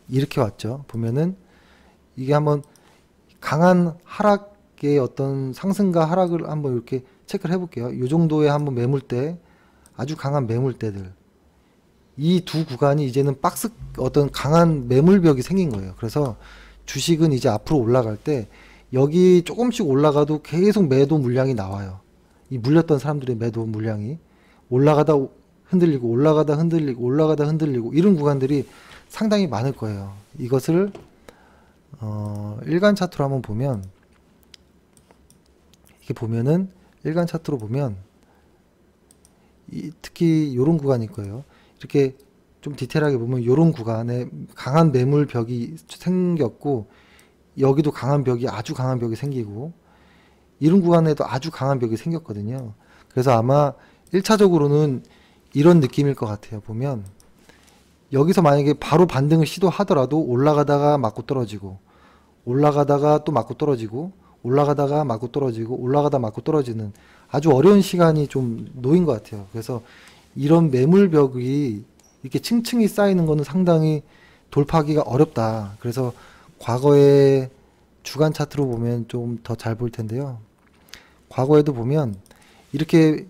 Speaker 1: 이렇게 왔죠. 보면은 이게 한번 강한 하락의 어떤 상승과 하락을 한번 이렇게 체크를 해볼게요. 이 정도의 한번 매물대, 아주 강한 매물대들, 이 두 구간이 이제는 어떤 강한 매물벽이 생긴 거예요. 그래서 주식은 이제 앞으로 올라갈 때 여기 조금씩 올라가도 계속 매도 물량이 나와요. 이 물렸던 사람들의 매도 물량이 올라가다 흔들리고 올라가다 흔들리고 올라가다 흔들리고 이런 구간들이 상당히 많을 거예요. 이것을 일간 차트로 한번 보면, 이게 보면은 일간 차트로 보면 특히 요런 구간일 거예요. 이렇게 좀 디테일하게 보면 요런 구간에 강한 매물벽이 생겼고, 여기도 강한 벽이, 아주 강한 벽이 생기고, 이런 구간에도 아주 강한 벽이 생겼거든요. 그래서 아마 1차적으로는 이런 느낌일 것 같아요. 보면 여기서 만약에 바로 반등을 시도하더라도 올라가다가 맞고 떨어지고, 올라가다가 또 맞고 떨어지고, 올라가다가 맞고 떨어지고, 올라가다 맞고 떨어지는 아주 어려운 시간이 좀 놓인 것 같아요. 그래서 이런 매물벽이 이렇게 층층이 쌓이는 거는 상당히 돌파하기가 어렵다. 그래서 과거의 주간 차트로 보면 좀 더 잘 보일 텐데요. 과거에도 보면 이렇게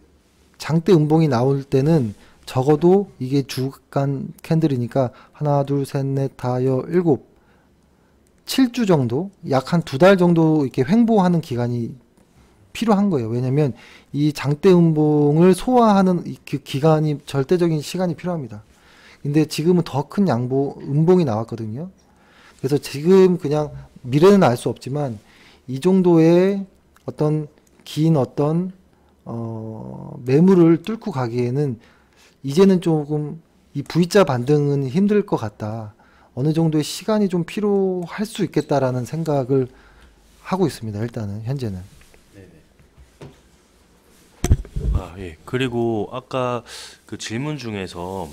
Speaker 1: 장대 음봉이 나올 때는 적어도 이게 주간 캔들이니까 하나, 둘, 셋, 넷, 다, 여, 일곱, 7주 정도, 약 한 2달 정도 이렇게 횡보하는 기간이 필요한 거예요. 왜냐면 이 장대 음봉을 소화하는 그 기간이, 절대적인 시간이 필요합니다. 근데 지금은 더 큰 음봉이 나왔거든요. 그래서 지금 그냥 미래는 알 수 없지만 이 정도의 어떤 긴 어떤 매물을 뚫고 가기에는 이제는 조금 이 V자 반등은 힘들 것 같다. 어느 정도의 시간이 좀 필요할 수 있겠다라는 생각을 하고 있습니다. 일단은 현재는.
Speaker 2: 네네.
Speaker 3: 아, 예. 그리고 아까 그 질문 중에서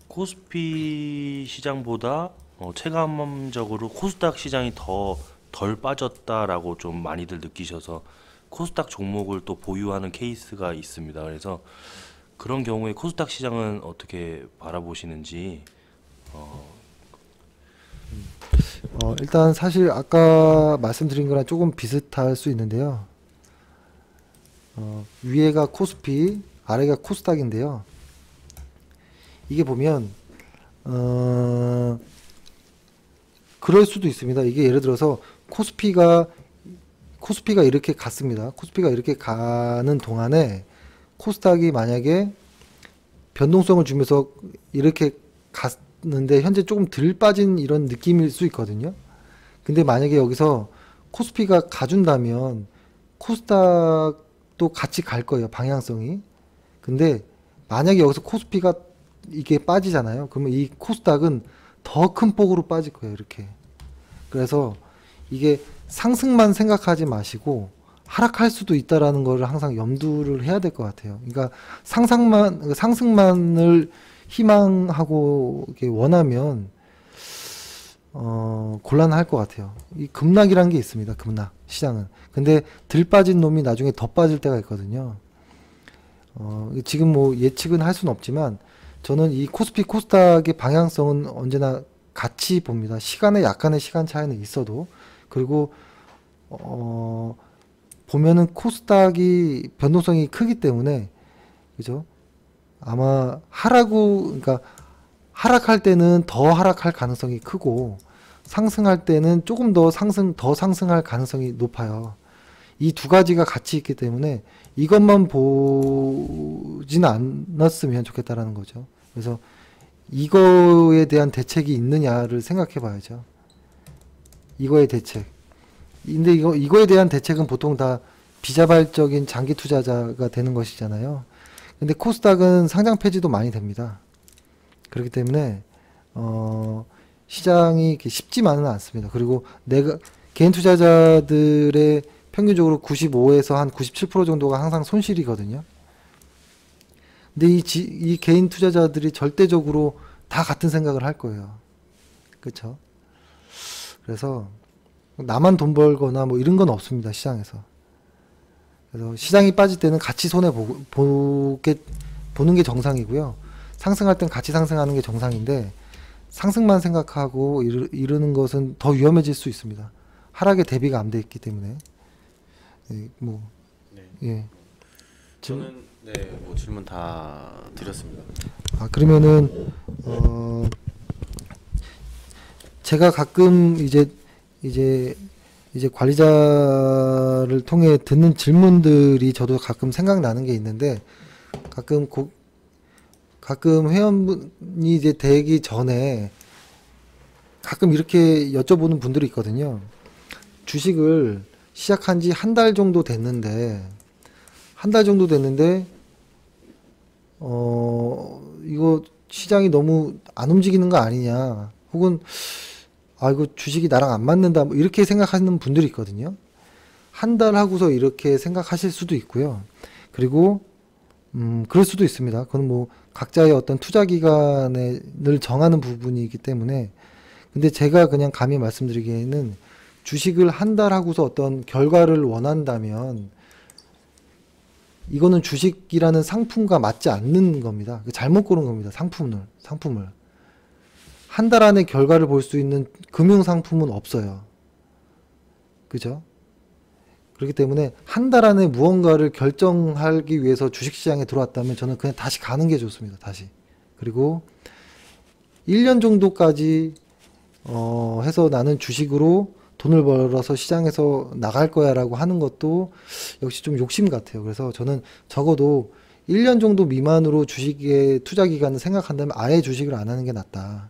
Speaker 3: 코스피 시장보다 체감적으로 코스닥 시장이 더 덜 빠졌다라고 좀 많이들 느끼셔서 코스닥 종목을 또 보유하는 케이스가 있습니다. 그래서 그런 경우에 코스닥 시장은 어떻게 바라보시는지.
Speaker 1: 일단 사실 아까 말씀드린 거랑 조금 비슷할 수 있는데요. 위에가 코스피, 아래가 코스닥인데요. 이게 보면 그럴 수도 있습니다. 이게 예를 들어서 코스피가 이렇게 갔습니다. 코스피가 이렇게 가는 동안에 코스닥이 만약에 변동성을 주면서 이렇게 갔는데 현재 조금 덜 빠진 이런 느낌일 수 있거든요. 근데 만약에 여기서 코스피가 가준다면 코스닥도 같이 갈 거예요. 방향성이. 근데 만약에 여기서 코스피가 이게 빠지잖아요. 그러면 이 코스닥은 더 큰 폭으로 빠질 거예요. 이렇게. 그래서 이게 상승만 생각하지 마시고 하락할 수도 있다라는 거를 항상 염두를 해야 될 것 같아요. 그러니까 상승만을 희망하고 이렇게 원하면 곤란할 것 같아요. 이 급락이라는 게 있습니다. 급락 시장은. 근데 덜 빠진 놈이 나중에 더 빠질 때가 있거든요. 지금 뭐 예측은 할 수는 없지만 저는 이 코스피 코스닥의 방향성은 언제나 같이 봅니다. 시간에 약간의 시간 차이는 있어도. 그리고 보면은 코스닥이 변동성이 크기 때문에, 그죠? 아마 그러니까 하락할 때는 더 하락할 가능성이 크고 상승할 때는 조금 더 상승할 가능성이 높아요. 이 두 가지가 같이 있기 때문에 이것만 보지는 않았으면 좋겠다라는 거죠. 그래서 이거에 대한 대책이 있느냐를 생각해 봐야죠. 이거의 대책. 근데 이거에 대한 대책은 보통 다 비자발적인 장기 투자자가 되는 것이잖아요. 근데 코스닥은 상장 폐지도 많이 됩니다. 그렇기 때문에 시장이 쉽지만은 않습니다. 그리고 개인 투자자들의 평균적으로 95에서 한 97% 정도가 항상 손실이거든요. 근데 이 개인 투자자들이 절대적으로 다 같은 생각을 할 거예요. 그렇죠? 그래서 나만 돈 벌거나 뭐 이런 건 없습니다. 시장에서. 그래서 시장이 빠질 때는 같이 손해 보는 게 정상이고요. 상승할 땐 같이 상승하는 게 정상인데 상승만 생각하고 이러는 것은 더 위험해질 수 있습니다. 하락에 대비가 안 돼 있기 때문에. 네, 뭐
Speaker 2: 네.
Speaker 1: 예.
Speaker 2: 저는 뭐 질문 다 드렸습니다.
Speaker 1: 그러면은 제가 가끔 이제 관리자를 통해 듣는 질문들이 저도 가끔 생각나는 게 있는데 가끔 가끔 회원분이 이제 되기 전에 가끔 이렇게 여쭤보는 분들이 있거든요. 주식을 시작한 지 한 달 정도 됐는데, 이거 시장이 너무 안 움직이는 거 아니냐. 혹은, 이거 주식이 나랑 안 맞는다. 뭐 이렇게 생각하는 분들이 있거든요. 한 달 하고서 이렇게 생각하실 수도 있고요. 그리고, 그럴 수도 있습니다. 그건 뭐, 각자의 어떤 투자 기간을 정하는 부분이기 때문에. 근데 제가 그냥 감히 말씀드리기에는 주식을 한 달 하고서 어떤 결과를 원한다면 이거는 주식이라는 상품과 맞지 않는 겁니다. 잘못 고른 겁니다. 상품을. 한 달 안에 결과를 볼 수 있는 금융 상품은 없어요. 그죠? 그렇기 때문에 한 달 안에 무언가를 결정하기 위해서 주식시장에 들어왔다면 저는 그냥 다시 가는 게 좋습니다. 다시. 그리고 1년 정도까지 해서 나는 주식으로 돈을 벌어서 시장에서 나갈 거야 라고 하는 것도 역시 좀 욕심 같아요. 그래서 저는 적어도 1년 정도 미만으로 주식의 투자 기간을 생각한다면 아예 주식을 안 하는 게 낫다.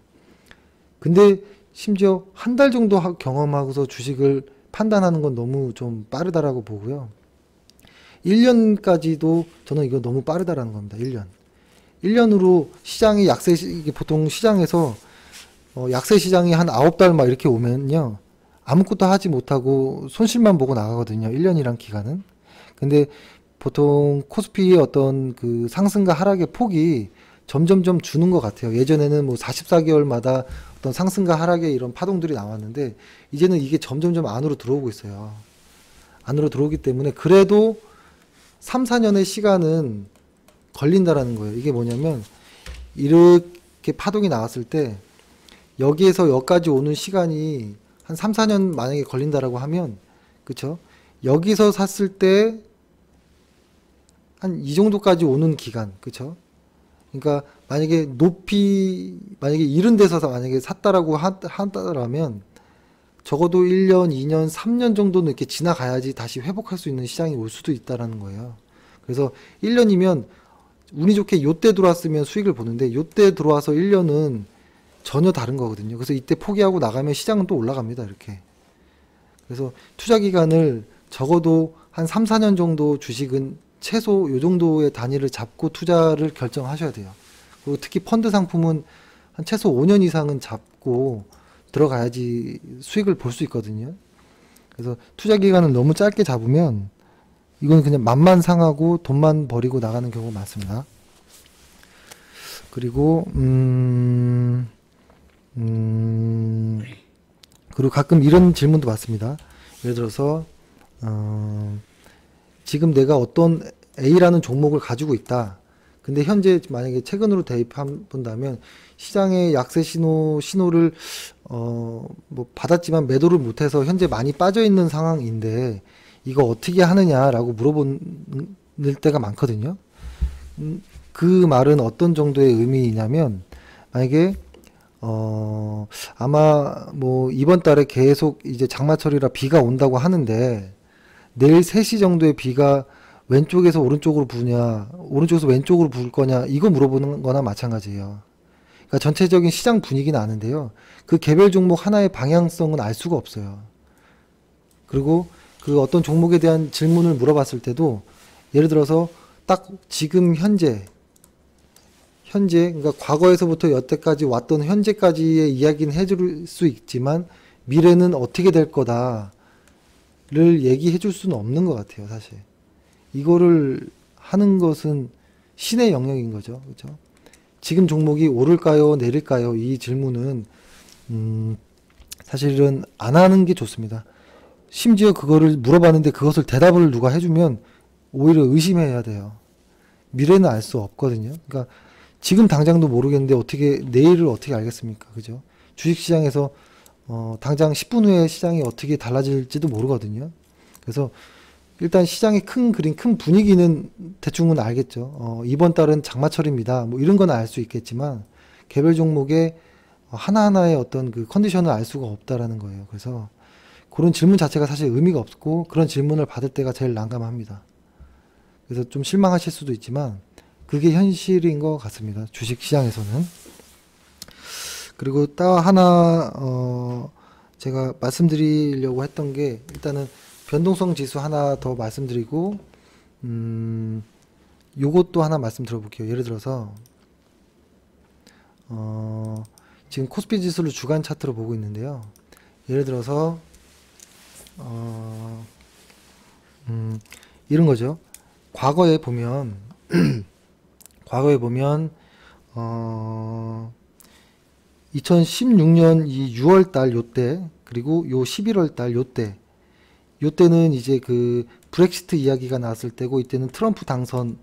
Speaker 1: 근데 심지어 한 달 정도 경험하고서 주식을 판단하는 건 너무 좀 빠르다라고 보고요. 1년까지도 저는 이거 너무 빠르다라는 겁니다. 1년. 1년으로 시장이 이게 보통 시장에서 약세 시장이 한 9달 막 이렇게 오면요. 아무것도 하지 못하고 손실만 보고 나가거든요. 1년이란 기간은. 근데 보통 코스피의 어떤 그 상승과 하락의 폭이 점점점 주는 것 같아요. 예전에는 뭐 44개월마다 어떤 상승과 하락의 이런 파동들이 나왔는데 이제는 이게 점점점 안으로 들어오고 있어요. 안으로 들어오기 때문에 그래도 3, 4년의 시간은 걸린다라는 거예요. 이게 뭐냐면 이렇게 파동이 나왔을 때 여기에서 여기까지 오는 시간이 한 3, 4년 만약에 걸린다라고 하면, 그쵸? 여기서 샀을 때 한 이 정도까지 오는 기간, 그쵸? 그러니까 만약에 만약에 이런 데서 만약에 샀다라고 한다라면 적어도 1년, 2년, 3년 정도는 이렇게 지나가야지 다시 회복할 수 있는 시장이 올 수도 있다라는 거예요. 그래서 1년이면 운이 좋게 요때 들어왔으면 수익을 보는데 요때 들어와서 1년은 전혀 다른 거거든요. 그래서 이때 포기하고 나가면 시장은 또 올라갑니다. 이렇게. 그래서 투자 기간을 적어도 한 3, 4년 정도 주식은 최소 요 정도의 단위를 잡고 투자를 결정하셔야 돼요. 그리고 특히 펀드 상품은 한 최소 5년 이상은 잡고 들어가야지 수익을 볼 수 있거든요. 그래서 투자 기간을 너무 짧게 잡으면 이건 그냥 맛만 상하고 돈만 버리고 나가는 경우가 많습니다. 그리고 그리고 가끔 이런 질문도 받습니다. 예를 들어서 지금 내가 어떤 A라는 종목을 가지고 있다. 근데 현재 만약에 최근으로 대입한다면 시장의 약세 신호를 뭐 받았지만 매도를 못해서 현재 많이 빠져 있는 상황인데 이거 어떻게 하느냐라고 물어보는 때가 많거든요. 그 말은 어떤 정도의 의미냐면 만약에 아마 뭐 이번 달에 계속 이제 장마철이라 비가 온다고 하는데 내일 3시 정도에 비가 왼쪽에서 오른쪽으로 부냐, 오른쪽에서 왼쪽으로 부을 거냐, 이거 물어보는 거나 마찬가지예요. 그러니까 전체적인 시장 분위기는 아는데요. 그 개별 종목 하나의 방향성은 알 수가 없어요. 그리고 그 어떤 종목에 대한 질문을 물어봤을 때도 예를 들어서 딱 지금 현재, 그러니까 과거에서부터 여태까지 왔던 현재까지의 이야기는 해줄 수 있지만 미래는 어떻게 될 거다를 얘기해 줄 수는 없는 것 같아요, 사실. 이거를 하는 것은 신의 영역인 거죠. 그렇죠? 지금 종목이 오를까요, 내릴까요? 이 질문은 사실은 안 하는 게 좋습니다. 심지어 그거를 물어봤는데 그것을 대답을 누가 해주면 오히려 의심해야 돼요. 미래는 알 수 없거든요. 그러니까 지금 당장도 모르겠는데 어떻게 내일을 어떻게 알겠습니까? 그죠? 주식시장에서 당장 10분 후에 시장이 어떻게 달라질지도 모르거든요. 그래서 일단 시장의 큰 그림, 큰 분위기는 대충은 알겠죠. 이번 달은 장마철입니다. 뭐 이런 건 알 수 있겠지만 개별 종목의 하나하나의 어떤 그 컨디션을 알 수가 없다라는 거예요. 그래서 그런 질문 자체가 사실 의미가 없고 그런 질문을 받을 때가 제일 난감합니다. 그래서 좀 실망하실 수도 있지만 그게 현실인 것 같습니다. 주식 시장에서는. 그리고 또 하나 제가 말씀드리려고 했던 게 일단은 변동성 지수 하나 더 말씀드리고 요것도 하나 말씀 들어볼게요. 예를 들어서 지금 코스피 지수를 주간 차트로 보고 있는데요. 예를 들어서 이런 거죠. 과거에 보면 과거에 보면 2016년 이 6월 달 요때 그리고 요 11월 달 요때는 이제 그 브렉시트 이야기가 나왔을 때고 이때는 트럼프 당선이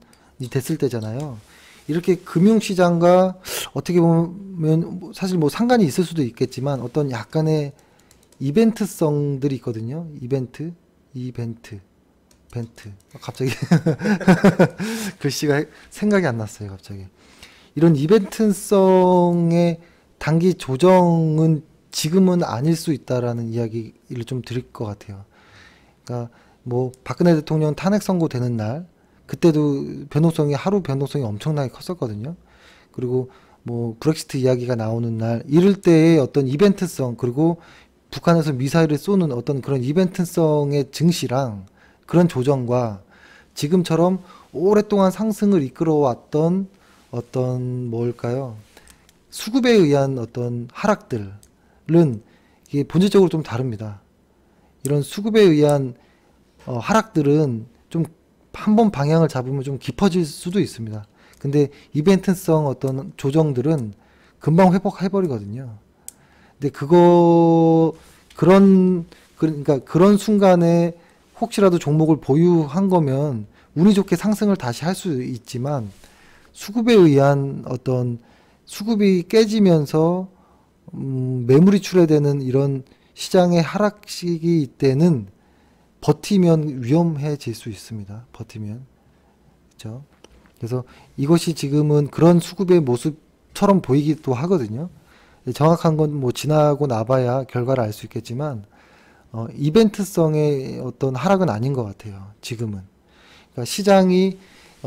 Speaker 1: 됐을 때잖아요. 이렇게 금융시장과 어떻게 보면 사실 뭐 상관이 있을 수도 있겠지만 어떤 약간의 이벤트성들이 있거든요. 이벤트. 갑자기 글씨가 생각이 안 났어요. 갑자기. 이런 이벤트성의 단기 조정은 지금은 아닐 수 있다라는 이야기를 좀 드릴 것 같아요. 그러니까 뭐 박근혜 대통령 탄핵 선고되는 날 그때도 하루 변동성이 엄청나게 컸었거든요. 그리고 뭐 브렉시트 이야기가 나오는 날 이럴 때의 어떤 이벤트성 그리고 북한에서 미사일을 쏘는 어떤 그런 이벤트성의 증시랑 그런 조정과 지금처럼 오랫동안 상승을 이끌어왔던 어떤 뭘까요? 수급에 의한 어떤 하락들은 이게 본질적으로 좀 다릅니다. 이런 수급에 의한 하락들은 좀 한번 방향을 잡으면 좀 깊어질 수도 있습니다. 근데 이벤트성 어떤 조정들은 금방 회복해버리거든요. 근데 그러니까 그런 순간에 혹시라도 종목을 보유한 거면 운이 좋게 상승을 다시 할 수 있지만 수급에 의한 어떤 수급이 깨지면서 매물이 출회되는 이런 시장의 하락 시기 때는 버티면 위험해질 수 있습니다. 버티면. 그렇죠? 그래서 이것이 지금은 그런 수급의 모습처럼 보이기도 하거든요. 정확한 건 뭐 지나고 나봐야 결과를 알 수 있겠지만 이벤트성의 어떤 하락은 아닌 것 같아요. 지금은. 그러니까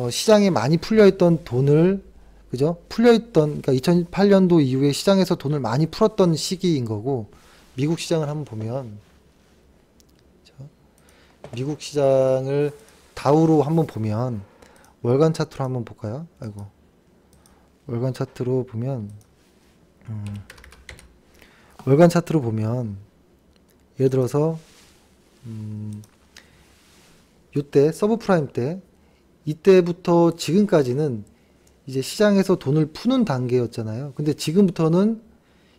Speaker 1: 시장에 많이 풀려있던 돈을 그죠? 그러니까 2008년도 이후에 시장에서 돈을 많이 풀었던 시기인 거고 미국 시장을 한번 보면 그죠? 미국 시장을 다우로 한번 보면 월간 차트로 한번 볼까요? 아이고 월간 차트로 보면 월간 차트로 보면 예를 들어서 요때 서브프라임 때 이때부터 지금까지는 이제 시장에서 돈을 푸는 단계였잖아요. 근데 지금부터는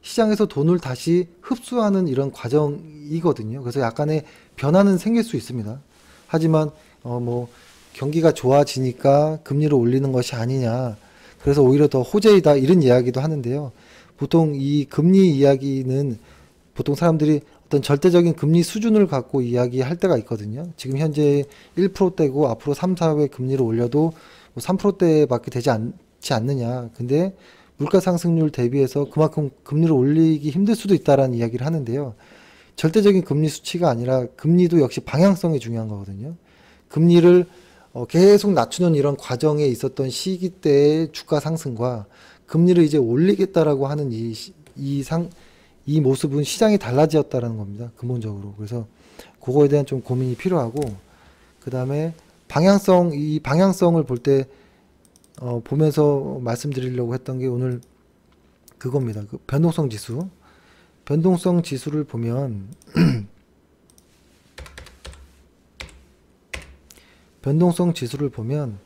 Speaker 1: 시장에서 돈을 다시 흡수하는 이런 과정이거든요. 그래서 약간의 변화는 생길 수 있습니다. 하지만 뭐 경기가 좋아지니까 금리를 올리는 것이 아니냐. 그래서 오히려 더 호재이다 이런 이야기도 하는데요. 보통 이 금리 이야기는 보통 사람들이 어떤 절대적인 금리 수준을 갖고 이야기할 때가 있거든요. 지금 현재 1%대고 앞으로 3, 4회 금리를 올려도 3%대밖에 되지 않지 않느냐. 근데 물가 상승률 대비해서 그만큼 금리를 올리기 힘들 수도 있다라는 이야기를 하는데요. 절대적인 금리 수치가 아니라 금리도 역시 방향성이 중요한 거거든요. 금리를 계속 낮추는 이런 과정에 있었던 시기 때의 주가 상승과 금리를 이제 올리겠다라고 하는 이 모습은 시장이 달라졌다라는 겁니다. 근본적으로. 그래서 그거에 대한 좀 고민이 필요하고 그 다음에 이 방향성을 볼 때 보면서 말씀드리려고 했던 게 오늘 그겁니다. 그 변동성 지수. 변동성 지수를 보면 변동성 지수를 보면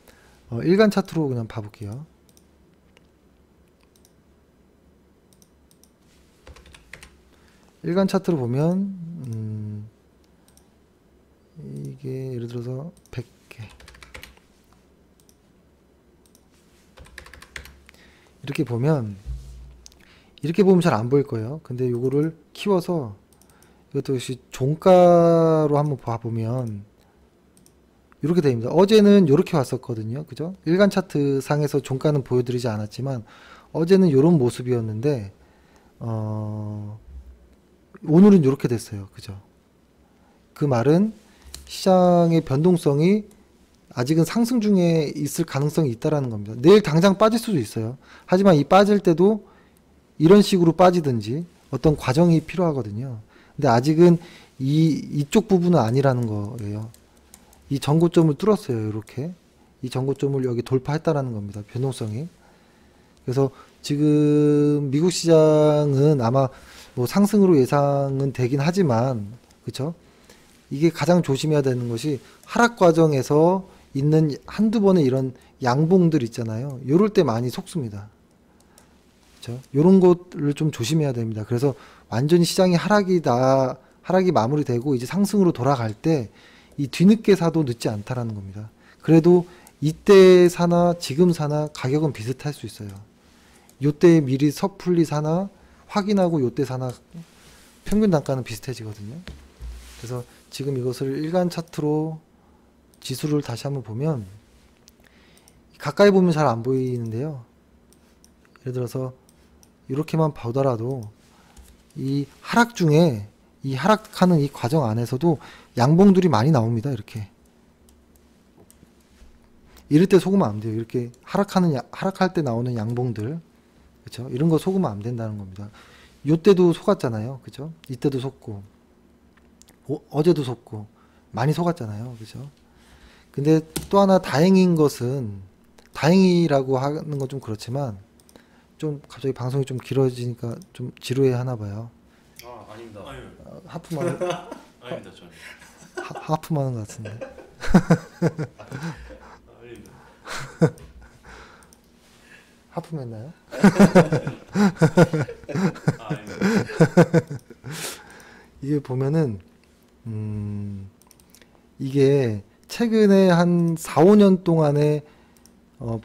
Speaker 1: 일간 차트로 그냥 봐볼게요. 일간 차트로 보면 이게 예를 들어서 100개 이렇게 보면 잘 안 보일 거예요. 근데 요거를 키워서 이것도 역시 종가로 한번 봐보면 이렇게 됩니다. 어제는 이렇게 왔었거든요. 그죠? 일간 차트 상에서 종가는 보여드리지 않았지만 어제는 이런 모습이었는데 오늘은 이렇게 됐어요. 그죠? 그 말은 시장의 변동성이 아직은 상승 중에 있을 가능성이 있다라는 겁니다. 내일 당장 빠질 수도 있어요. 하지만 이 빠질 때도 이런 식으로 빠지든지 어떤 과정이 필요하거든요. 근데 아직은 이쪽 부분은 아니라는 거예요. 이 전고점을 뚫었어요. 이렇게 이 전고점을 여기 돌파했다라는 겁니다. 변동성이. 그래서 지금 미국 시장은 아마 뭐 상승으로 예상은 되긴 하지만, 그렇죠? 이게 가장 조심해야 되는 것이 하락 과정에서 있는 한두 번의 이런 양봉들 있잖아요. 요럴 때 많이 속습니다. 그렇죠? 요런 것을 좀 조심해야 됩니다. 그래서 완전히 시장이 하락이 마무리되고 이제 상승으로 돌아갈 때 이 뒤늦게 사도 늦지 않다라는 겁니다. 그래도 이때 사나 지금 사나 가격은 비슷할 수 있어요. 요때 미리 섣불리 사나 확인하고 요때 사나 평균 단가는 비슷해지거든요. 그래서 지금 이것을 일간 차트로 지수를 다시 한번 보면 가까이 보면 잘 안 보이는데요. 예를 들어서 이렇게만 보더라도 이 하락 중에 이 하락하는 이 과정 안에서도 양봉들이 많이 나옵니다. 이렇게 이럴 때 속으면 안 돼요. 이렇게 하락할 때 나오는 양봉들, 그렇죠? 이런 거 속으면 안 된다는 겁니다. 요때도 속았잖아요. 그렇죠? 이때도 속고 어제도 속고 많이 속았잖아요. 그렇죠? 근데 또 하나 다행인 것은, 다행이라고 하는 건 좀 그렇지만 좀 갑자기 방송이 좀 길어지니까 좀 지루해 하나 봐요.
Speaker 3: 아닙니다.
Speaker 1: 하품하는
Speaker 3: 아닙니다. 저는.
Speaker 1: 하품하는 것 같은데.
Speaker 3: 아닙니다.
Speaker 1: 하품했나요?
Speaker 3: 아닙니다.
Speaker 1: 이게 보면은 이게 최근에 한 4, 5년 동안의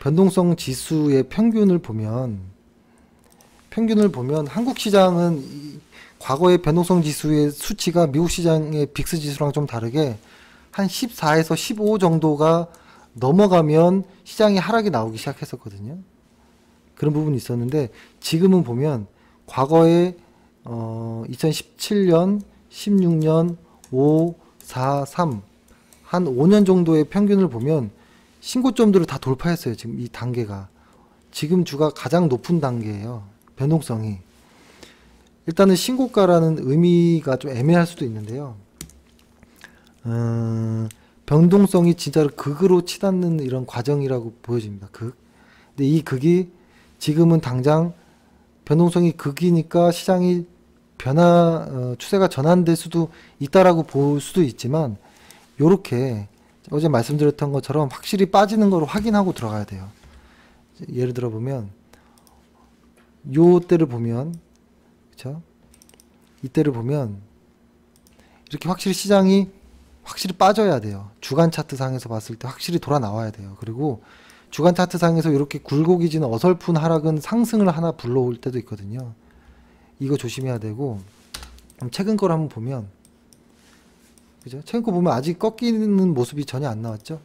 Speaker 1: 변동성 지수의 평균을 보면 한국 시장은 과거의 변동성 지수의 수치가 미국 시장의 빅스 지수랑 좀 다르게 한 14에서 15 정도가 넘어가면 시장이 하락이 나오기 시작했었거든요. 그런 부분이 있었는데 지금은 보면 과거에 2017년, 16년, 5, 4, 3 한 5년 정도의 평균을 보면 신고점들을 다 돌파했어요. 지금 이 단계가. 지금 주가 가장 높은 단계예요. 변동성이. 일단은 신고가라는 의미가 좀 애매할 수도 있는데요. 변동성이 진짜로 극으로 치닫는 이런 과정이라고 보여집니다. 극. 근데 이 극이 지금은 당장 변동성이 극이니까 시장이 추세가 전환될 수도 있다라고 볼 수도 있지만, 요렇게 어제 말씀드렸던 것처럼 확실히 빠지는 걸 확인하고 들어가야 돼요. 예를 들어 보면 요 때를 보면, 그쵸? 이때를 보면 이렇게 확실히 시장이 확실히 빠져야 돼요. 주간 차트 상에서 봤을 때 확실히 돌아 나와야 돼요. 그리고 주간 차트 상에서 이렇게 굴곡이지는 어설픈 하락은 상승을 하나 불러올 때도 있거든요. 이거 조심해야 되고, 최근 걸 한번 보면, 그죠? 최근 거 보면 아직 꺾이는 모습이 전혀 안 나왔죠.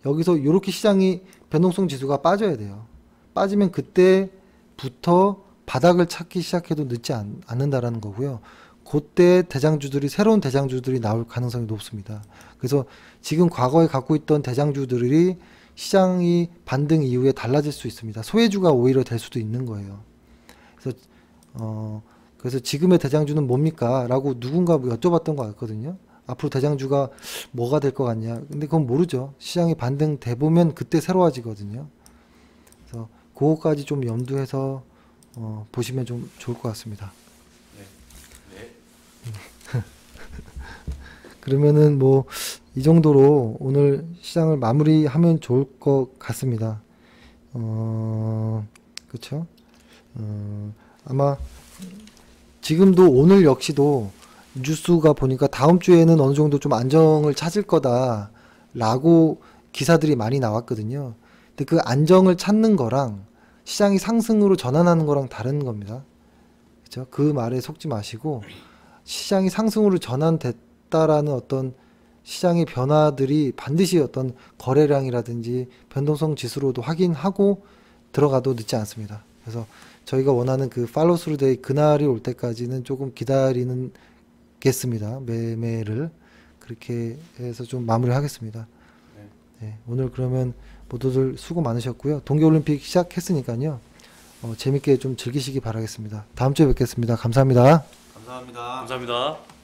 Speaker 1: 여기서 이렇게 시장이 변동성 지수가 빠져야 돼요. 빠지면 그때부터 바닥을 찾기 시작해도 늦지 않는다라는 거고요. 그때 새로운 대장주들이 나올 가능성이 높습니다. 그래서 지금 과거에 갖고 있던 대장주들이 시장이 반등 이후에 달라질 수 있습니다. 소외주가 오히려 될 수도 있는 거예요. 그래서 지금의 대장주는 뭡니까? 라고 누군가 여쭤봤던 것 같거든요. 앞으로 대장주가 뭐가 될 것 같냐? 근데 그건 모르죠. 시장이 반등 돼 보면 그때 새로워지거든요. 그래서 그거까지 좀 염두해서 보시면 좀 좋을 것 같습니다.
Speaker 3: 네.
Speaker 1: 그러면은 뭐 이 정도로 오늘 시장을 마무리하면 좋을 것 같습니다. 그렇죠? 아마 지금도 오늘 역시도 뉴스가 보니까 다음 주에는 어느 정도 좀 안정을 찾을 거다라고 기사들이 많이 나왔거든요. 근데 그 안정을 찾는 거랑 시장이 상승으로 전환하는 거랑 다른 겁니다. 그렇죠? 그 말에 속지 마시고, 시장이 상승으로 전환됐다라는 어떤 시장의 변화들이 반드시 어떤 거래량이라든지 변동성 지수로도 확인하고 들어가도 늦지 않습니다. 그래서 저희가 원하는 그 팔로우 스루 데이 그날이 올 때까지는 조금 기다리겠습니다. 매매를 그렇게 해서 좀 마무리하겠습니다. 네. 네, 오늘 그러면 모두들 수고 많으셨고요. 동계올림픽 시작했으니까요. 재밌게 좀 즐기시기 바라겠습니다. 다음 주에 뵙겠습니다. 감사합니다.
Speaker 2: 감사합니다.
Speaker 3: 감사합니다.